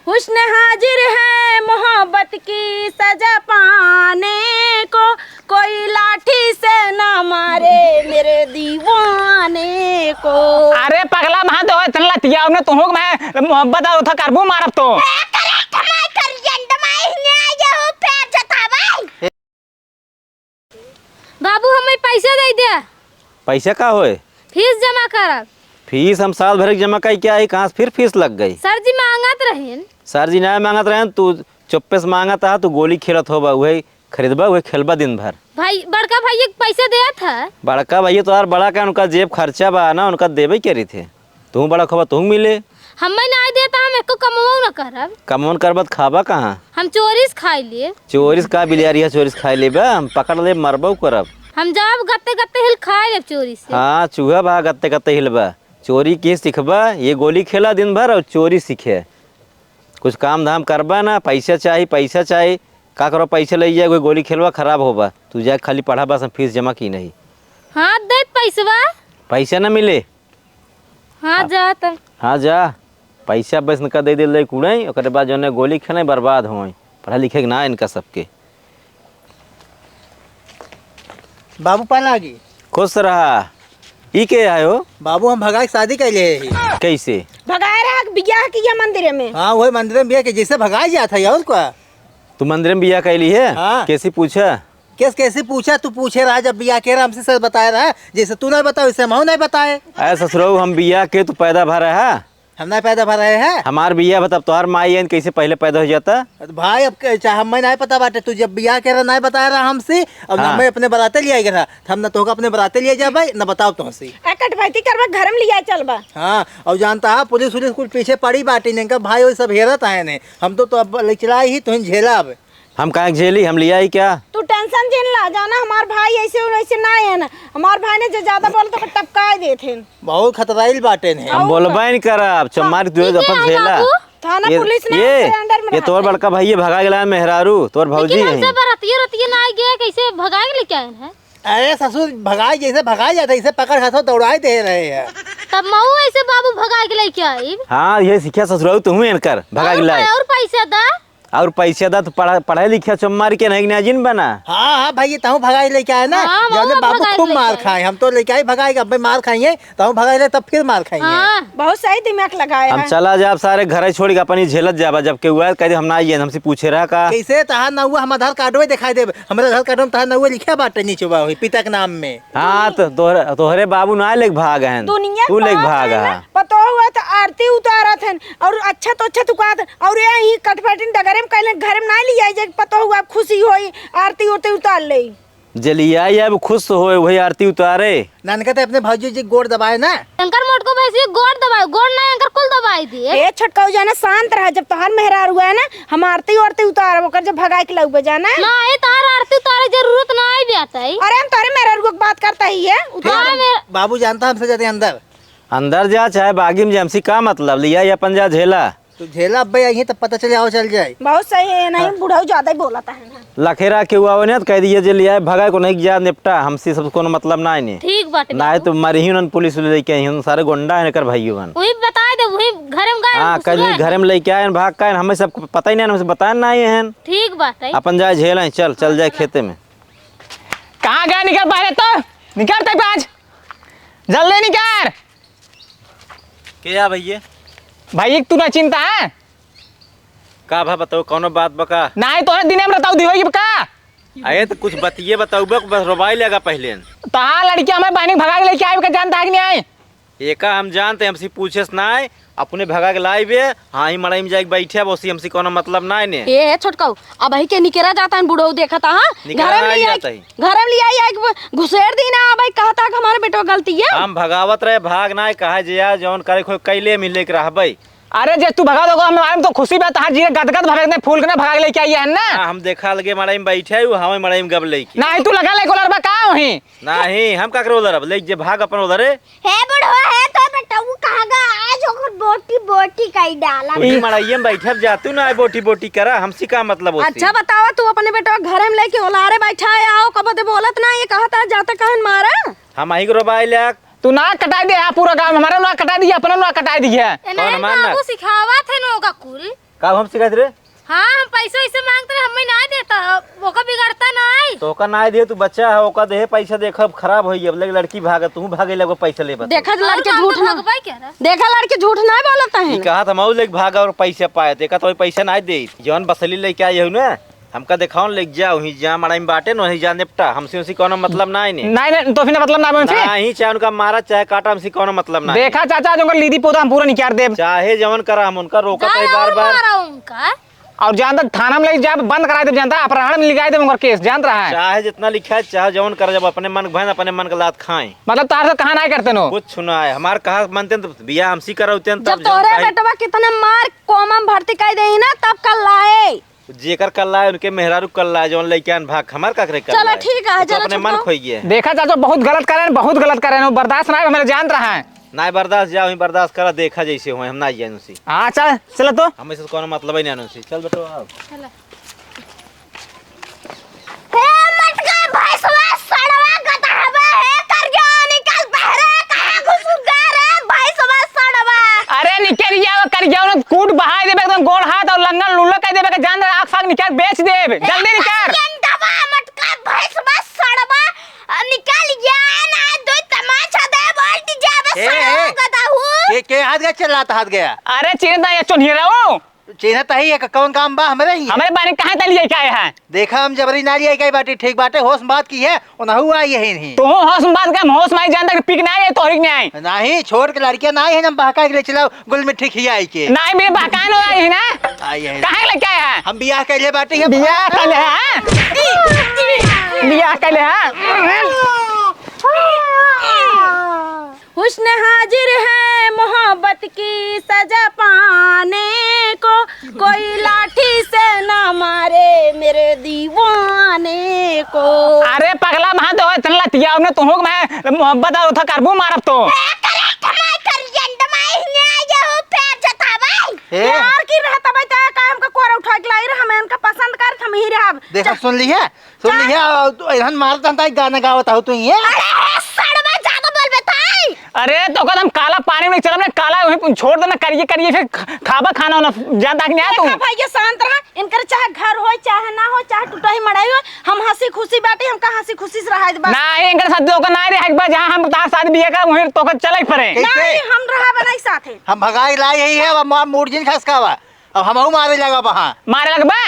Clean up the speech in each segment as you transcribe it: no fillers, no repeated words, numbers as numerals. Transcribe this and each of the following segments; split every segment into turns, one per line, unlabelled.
हुस्न हाजिर है मोहब्बत की सजा पाने को, कोई लाठी से ना मारे मेरे दीवाने को।
अरे पगला वहां तो इतना लतिया ने तुम मैं मोहब्बत और था करबू मारब तो
बाबू हमें पैसा दे दे।
पैसा का होए?
फीस जमा करब।
फीस हम साल भर जमा कई क्या है, कहाँ से फिर फीस लग गई?
सर जी मांगत रहेन।
सर जी ना मांगत रहे, तू चुप्पे से मांगत है, तू गोली खेलत होबा, वही खरीदबा वही खेलबा दिन भर।
भाई बड़का भाई पैसा दिया था।
बड़का भैया तो यार बड़ा का उनका जेब खर्चा बा ना, उनका देवे क्या रही थे। तू बड़ा खबा तू मिले,
हमें ना देता हम एको कमाऊ ना करब।
कमौन करबत खाबा कहाँ?
हम चोरी से खाई लिए।
चोरी से का बिलियारिया चोरी से खाई लेबा, हम पकड़ ले मरबो करब।
हम जब गत्ते गत्ते हिल खाए ले चोरी से।
हाँ चूहा बा गत्ते गत्ते हिलबा, चोरी के सीखबा, ये गोली खेला दिन भर और चोरी सीखे। कुछ काम धाम करबा ना, पैसा चाहिए पैसा चाहिए, का करो पैसा ले जाए, कोई गोली खेलवा खराब होबा, तू जाए खाली पढ़ा बस, हम फीस जमा की नहीं।
हाँ दे पैसवा।
पैसा ना मिले?
हाँ जा तब।
हाँ जा, पैसा बस इनका दे दे कूड़े, और बाद जो गोली खेले बर्बाद हो, पढ़ा लिखे ना इनका सबके।
बाबू पान आगी
खुश रहा। ई के आयो
बाबू? हम भगाई शादी कैले ही।
कैसे
भगाए रहा बियाह किया मंदिर में?
हाँ वही मंदिर में बिया के जैसे भगाई जाता है उसको।
तू मंदिर में बिया कैली है?
हाँ।
कैसे पूछा?
कैसे पूछा? तू पूछे रहा जब बिया के रहा हमसे सर बताया रहा, जैसे तू नहीं बताओ वैसे हम नहीं बताए।
ऐसा ससुराल हम बिया के तू पैदा भरा है,
हम नहीं पैदा भर रहे हैं।
हमार बिया बता तोहार माई है कैसे पहले पैदा हो जाता?
भाई अब चाहे हमें नहीं पता बाटे, तू जब बिया के रहा नहीं बताया रहा हमसे, अब
हाँ।
हमें अपने बराते लिया गया, हम न तो अपने बराते लिया जा भाई न बताओ तुमसे।
कटवाइती करवा घर में लिया चलबा।
हाँ और जानता है पुलिस उलिस कुछ पीछे पड़ी बाटी नहीं भाई, वही सब हेरत आए ने, हम तो अब चला ही तुम झेला। अब
हम कहा झेली, हम लिया ही क्या?
तू टेंशन जिन ला जाना, हमार भाई ऐसे और ऐसे ना है ना, हमार भाई ने जो ज्यादा बोल तो टपका देते।
बहुत खतराइल बाटे ने।
हम बोलबा नहीं करब, चमार तू अपन झेला।
थाना पुलिस ने अंडर में
ये तोर बड़का भैया भगा गेला मेहरारू, तोर भौजी है।
हमसे बरातिया रतिया ना गया, कैसे भगाए लेके आए हैं?
अरे ससुर भगाई जैसे भगाई जाता है, इसे पकड़ हाथों दौड़ाई दे रहे हैं।
तब मऊ ऐसे बाबू भगाए के लेके आई।
हाँ ये सिखिया ससुराल तुम इनकर भगा गेला।
और पैसा दा,
और पैसा दा तो पढ़ाई लिखा चमार के नहीं नाजिन बना।
हाँ हाँ भाई ताऊ भगाई लेके आए ना।
हाँ,
जाने
वो
बाबू
भगाई
खूब
लेके
मार
आए।
खाए, हम तो लेके आए भगाएगा, अब मार खाएंगे ताऊ भगाई ले तब फिर मार खाएंगे।
हाँ।
बहुत सही दिमाग लगाया
हम
है।
चला जा सारे घर छोड़ के अपनी झेलत जाबा, जबकि हुआ कह हम ना आइए, हमसे पूछे रहा का
कैसे तहार ना हुआ, हम आधार कार्ड में दिखाई दे, हमारे आधार कार्ड में तहार ना हुआ लिखा बाटे नीचे हुई पिता के नाम में।
हाँ तो तोहरे बाबू ना लेके भाग हैं,
दुनिया
तू लेके
पाप
भाग
है ना,
है।
पता हुआ तो आरती उतारा थे और अच्छा तो अच्छा तुकात और यही कटपटिन डगरे में कहले घर में ना लिया जाए, पता हुआ खुशी होई आरती उरती उतार ले।
जलिया अब खुश हो वही आरती उतारे।
नानका तो अपने भाजी जी गोड़ दबाए ना।
अंकर मोट को वैसे गोड़ दबाए, गोड़ नहीं अंकर कुल दबाई दिए।
ए छटकाऊ जाना शांत रहा, जब तोहार मेहरार हुआ है ना हम आरती उरती उतार ओकर जब भगाए के लग जाना।
ना ये तार आरती तारे जरूरत ना आई जाता है।
अरे हम तारे मेहरार को बात करता ही है उतार।
बाबू जानता हमसे जाते अंदर
अंदर जा चाहे बागी में जा, हमसे का मतलब लिया या अपन जा झेला।
तो झेला अब यही तब पता चले आओ चल जाए।
बहुत सही है, नहीं बुढ़ाऊ ज्यादा ही बोलता है ना।
लखेरा के हुआ ने तो कह दिए जे लिया भगा को नहीं जा निपटा, हमसे सब कोनो मतलब ना है।
ठीक बात है।
ना तो मरी ही उन पुलिस लेके आई, सारे गुंडा है कर भाइयों।
वही बता दे, वही घर में गए।
हाँ कल घर में लेके आए भाग का, हमें सब पता ही नहीं, हमसे बताया ना आए हैं।
ठीक बात है।
अपन जाए झेल आए, चल जाए खेते में।
कहाँ गया? निकल पहले तो निकलते आज, जल्दी निकल।
क्या भैया?
भाई तू ना चिंता है
का भा बताओ, कौनो बात बका?
ना तो दिन में बताऊ दी होगी का?
आए तो कुछ बतिए बताओ, बस रोबाई लगा पहले।
तो हाँ लड़की हमें बहनी भगा के लेके आई, का जानता है कि नहीं आई?
एका हम जानते, हमसे पूछे ना आए, अपने भगा के लाई बे। हाँ ही मड़ाई में जाके बैठे बसी, हमसे कोनो मतलब ना है ने।
ए छोटकाऊ अब ही के निकेरा जाता है बुढ़ऊ देखा था। हाँ
निकरा नहीं जाता है।
घर में लिया घुसेर दी ना भाई, कहता कि हमारे बेटो गलती है।
हम भगावत रहे भाग ना कहा जया जौन करे खो कैले मिले के रहबई।
अरे जे तू भगा दोगे हम आए तो खुशी बात है, जीरे गदगद भरे ने फूल के ना भगा के लेके आई है ना।
हम देखा लगे मड़ाई में बैठे हमें मड़ाई में गब लेके
नहीं तू लगा ले गोलर बा का वही
नहीं, हम काकरो उधर ले जे भाग अपन उधर
है बुढ़वा है तो बेटा वो कहां गा आज ओकर बोटी बोटी काई डाला।
उही मड़ाई में बैठे जातू ना बोटी बोटी करा, हमसे का मतलब होती।
अच्छा बतावा तू अपने बेटो घर में लेके ओलारे बैठा है, आओ कब दे बोलत ना, ये कहता जाता कहन मारा
हम आई को रोबाई ले।
तू ना कटा दे पूरा गांव, हमारा ना कटा दिया, अपना ना कटा दिया।
कौन मारना?
बाबू सिखावा थे नोगा कुल
का हम सिखात रे
हाँ हम पैसा वैसे मांगते रहे, हमें ना देता, वो का बिगड़ता नहीं।
तो का ना दे तू बच्चा है ओका दे पैसा देखब खराब होई अब लड़की भागा तू भागे लगो पैसा ले बता
देखा लड़के झूठ ना
भाई क्या रहा?
देखा लड़के झूठ ना बोलता है
ई कहा था मऊ लेके भागा और पैसा पाए देखा तो पैसा ना दे जौन बसली लेके आई हो ना हमका दिखाओ लेके जाओ ही जा मड़ाई में बाटे न ही जा निपटा हमसे उसी कोनो मतलब ना है
नहीं तो फिर मतलब ना बोल
ना ही चाहे उनका मारा चाहे काटा हमसे कोनो मतलब ना है।
देखा चाचा जो लीदी पोता हम पूरा निकाल देब
चाहे जवन करा हम उनका रोका कई बार बार
मारा उनका।
और जानता थाना में ले जा बंद करा दे जानता अपराध में लिखा दे उनका केस जान रहा है
चाहे जितना लिखा है चाहे जवन कर जब अपने मन भैन अपने मन का लात खाएं
मतलब तार से कहा नहीं करते नो
कुछ सुना है हमार कहा मानते तो बिया हमसी करौते
जब तोरे बेटवा कितने मार कोमा में भर्ती कर दे ना तब कल लाए
जेकर कल्ला है उनके मेहरारू कल्ला है जौन लइका भाग हमार का करे
चलो ठीक है,
तो
चलो
अपने
छोड़
मन
दो।
खोई गया
देखा चाचा बहुत गलत करे बहुत गलत करे नो बर्दाश्त नहीं हमें जान रहा है
ना बर्दाश्त जाओ ही बर्दाश्त करा देखा जैसे हो हम ना जाए उसी
हाँ चल चलो तो
हमें से कोनो मतलब ही नहीं उसी चल बेटो आओ
हे मटका भैंसवा सड़वा गधावा है कर जो निकल पहरे कहां घुस गया रे भैंसवा सड़वा।
अरे निकल जाओ कर जाओ ना कूट बहा देबे एकदम गोड़ हाथ और लंगन लुल्लो कह देबे के जान रहा आग फाग निकाल बेच देब जल्दी निकाल
गेंडवा मटका भैंसवा सड़वा निकल गया ना दो तमाचा दे बोलती जाबे
ए,
सड़वा
ए।
गधाहू।
के हाथ गया चिल्लाता हाथ गया
अरे चिरता ये चुनिए रहो
चिन्ह तही है कौन काम बा हमारे ही
हमारे बारे कहाँ तलिए क्या है
देखा हम जबरी ना लिया कई बाटी ठीक बाटे होश बात की है उनहु आई है नहीं
तो होश में बात कर होश में जानता कि पिक नहीं है तोरिक नहीं आई
नहीं छोड़ के लड़कियां ना है हम बहका के ले चलाओ गुल में ठीक ही आई के
नहीं मेरे बाकान हो आई ना
आई है
कहाँ लग क्या है
हम बियाह के लिए बाटी है
बियाह कर ले बियाह कर ले
हुस्न हाजिर है मोहब्बत की सजा पाने को कोई लाठी से ना मारे मेरे दीवाने को।
अरे पगला वहां तो इतना लतिया हमने तुम मैं मोहब्बत और उठा करबू मारब तो
प्यार की रहता भाई तय का हमका कोरा उठा के लाई रे हमें उनका पसंद कर हम ही रहब।
देखा सुन लिया इहन मारता था गाना गावत हो तू ये
अरे तो कद हम काला पानी में चलम ने काला वहीं छोड़ देना करिए करिए फिर खाबा खाना होना ज्यादा नहीं आया
देखा भाई ये शांत रहा इनकर चाहे घर हो चाहे ना हो चाहे टूटा ही मड़ाई हो हम हंसी खुशी बाटे हमका हंसी खुशी से रहा बस।
नहीं इनके साथ तो नहीं रहे एक बार जहां हम तार शादी बिया का वहीं तो चले पड़े
नहीं हम रहा बनाई साथे
हम भगाई लाई यही है अब मूड जिन खसकावा अब हमहू मारे लगा वहां
मारे लगबा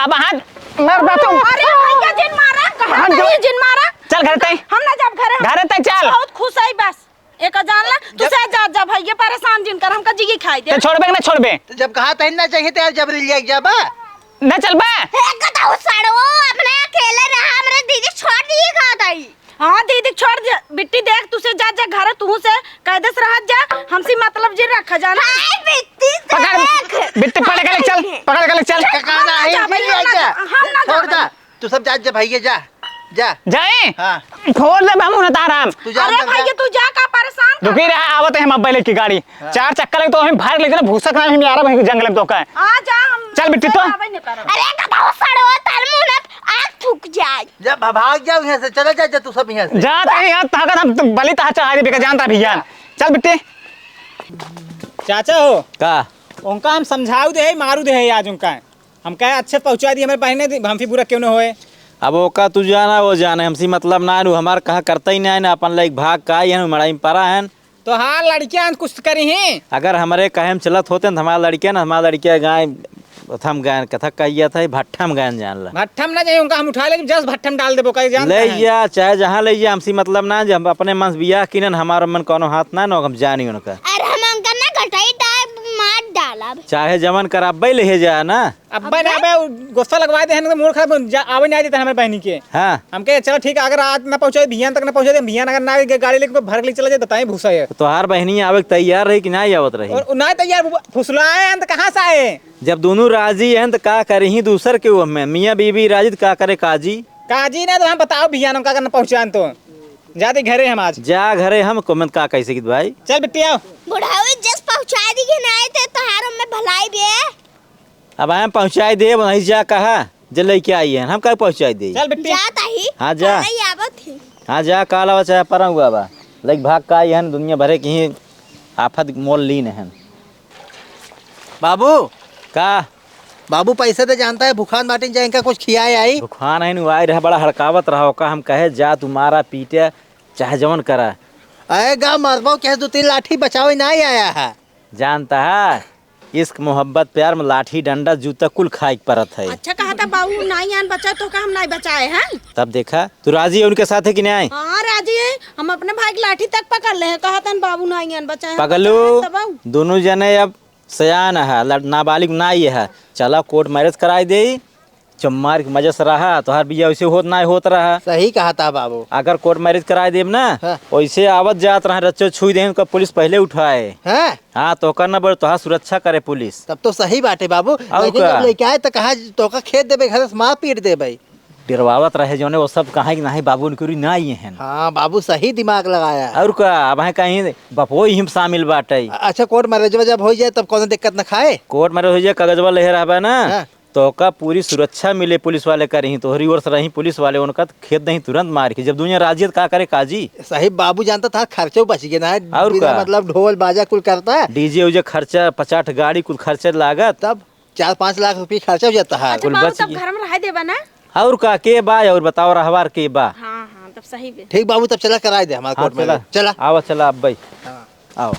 अब हाथ मर बातू
अरे भैया जिन मारा कहां गई जिन मारा
चल घर तई
हम ना जब
घर तई चल
बहुत खुश आई बस एक जान ला तू से जा भैया परेशान जिन कर हमका जिगी खाई दे
तो छोड़बे ना छोड़बे
तो जब कहा था ना चाहिए तो जबरी लिया जाबा
ना चलबा
अपने अकेले रहा हमरे दीदी छोड़ दिए कहा ताई।
हां दीदी छोड़ दे बिट्टी देख तू से जा घर तू से कायदे से रह जा हमसे मतलब जी रखा जाना
पकड़ बिट्टी पकड़ के चल पकड़ के चल
कहना है
जा भैया,
लिया जा
हम ना
छोड़
जा
दा तू सब जा भैया जा जा
जाए
हाँ
छोड़ दे हम ना ताराम
तू जा
अरे भैया तू जा का परेशान
रुकी रहा आवत है हम अब्बा की गाड़ी 4 चक्कर लगे तो हम भाग लेते ना भूसा खाना हम यार वहीं जंगल में तो का
आ जा हम
चल बिट्टी तो
अरे गधाओ सड़ो तार मुंह में आग थूक जाए।
जब भाग जाओ यहाँ से चला जा तू सब यहाँ से
जा तई यार ताकत हम बलि ता चढ़ा दे बेका जानता भैया चल बिट्टी
चाचा हो
का
उनका हम समझाऊ दे मारू दे आज उनका हम कहे अच्छे पहुंचा दिए हमारे बहने हम भी बुरा क्यों न होए
अब ओका तू जाना वो जाने हमसी मतलब ना नु हमार कहा करता ही ना अपन लाइक भाग का ही मड़ाई में परा है
तो हाँ लड़कियां कुछ करी हैं
अगर हमारे कहे हम चलत होते तो हमारा लड़किया ना हमारा लड़किया गाय हम गायन कथक कहिया था भट्ठम गायन जान ला
भट्ठम ना जाए उनका हम उठा ले जस्ट भट्ठम डाल देबो कहीं जान
ले जा चाहे जहाँ ले जा हमसी मतलब ना जब अपने मन से बियाह किनन हमारा मन कोनो हाथ ना हम जानी उनका
अरे हम उनका ना घटाई मार डाला
चाहे जमन कराबे ले जा ना
अब्बा ने अबे गुस्सा लगवा दे तो मूड खराब आवे नहीं देता हमारे बहनी के
हाँ
हम कहे चलो ठीक है अगर आज ना पहुंचे भियान तक ना पहुंचे दे भियान अगर ना गाड़ी लेके भर के चला जाए बताएं भूसा है
तोहार बहनी आवे के तैयार रही कि नहीं आवत रही
और ना तैयार फुसलाए हैं तो कहाँ से आए
जब दोनों राजी हैं तो का करे ही दूसर के हमें मियाँ बीबी राजी तो का करे काजी
काजी ने तो हम बताओ भियान उनका करना पहुंचान तो जाते घरे हम आज
जा घरे हम कोमत का कैसे की भाई
चल बिट्टी आओ
बुढ़ावे जस पहुंचा दी के ना आए थे तो हारों में भलाई भी है।
अब हम पहुँचाई दे नहीं जा कहा जल लेके आई है हम कहा पहुँचाई दे
चल बिट्टी
जाता ही
हाँ जा
नहीं आवत ही
हाँ जा काला चाहे परा हुआ बा लाइक भाग का आई है दुनिया भरे की आफत मोल लीन है
बाबू
का
बाबू पैसे तो जानता है भूखान बाटी जाए इनका कुछ खियाए आई।
दुकान है नु आए रहा बड़ा हड़कावत रहा का हम कहे जा तुम्हारा पीटे चाहे जवन करा।
अरे गा मरबो क्या 2-3 लाठी बचाओ नहीं आया है।
जानता है इश्क मोहब्बत प्यार में लाठी डंडा जूता कुल खाई पड़त है।
अच्छा कहा था बाबू नहीं आन बचा तो का हम नहीं बचाए हैं।
तब देखा तू राजी है उनके साथ है कि नहीं?
हाँ राजी है, हम अपने भाई की लाठी तक पकड़ ले हैं। कहा था बाबू नहीं आन बचाए।
पगलू
तब बाबू
दोनों जने अब सयान है नाबालिग नाई है। चला कोर्ट मैरिज कराई दे चम्मार की मजा से रहा तो हर बिया वैसे होत ना होत रहा।
सही कहा था बाबू।
अगर कोर्ट मैरिज कराई देब ना
हाँ।
वैसे आवत जात रहा रच्चो छुई दे उनका पुलिस पहले उठाए।
हैं
हाँ तो करना बड़ तो सुरक्षा करे पुलिस।
तब तो सही बात है बाबू। लेकिन
का?
जब लेके आए तो कहा तो का खेत देबे घर से मार पीट दे भाई।
डरवावत रहे जो वो सब कहा कि नहीं बाबू उनकी नहीं है।
हाँ बाबू सही दिमाग लगाया।
और का अब है कहीं बपो ही शामिल बाटे।
अच्छा कोर्ट मैरिज जब हो जाए तब कौन दिक्कत न खाए।
कोर्ट मैरिज हो जाए कागजवा ले रहा ना
हाँ।
तो का पूरी सुरक्षा मिले पुलिस वाले का रही तोहरी ओर से रही पुलिस वाले उनका खेत नहीं तुरंत मार के जब दुनिया राजी का करे काजी।
सही बाबू जानता था खर्चो बच गया ना।
और
बिना
का?
मतलब ढोल बाजा कुल करता है
डीजे उजे खर्चा 50 गाड़ी कुल खर्चा लागत
तब 4-5 लाख रुपये खर्चा हो जाता है।
अच्छा
कुल
बाबू
बच
तब
गई।
घर में रह देबा ना।
और का के बा और बताओ रहवार के बा।
हाँ हाँ तब सही बे।
ठीक बाबू तब चला कराए दे हमारे
हाँ,
कोर्ट में चला।
आओ चला अब भाई
हाँ।
आओ।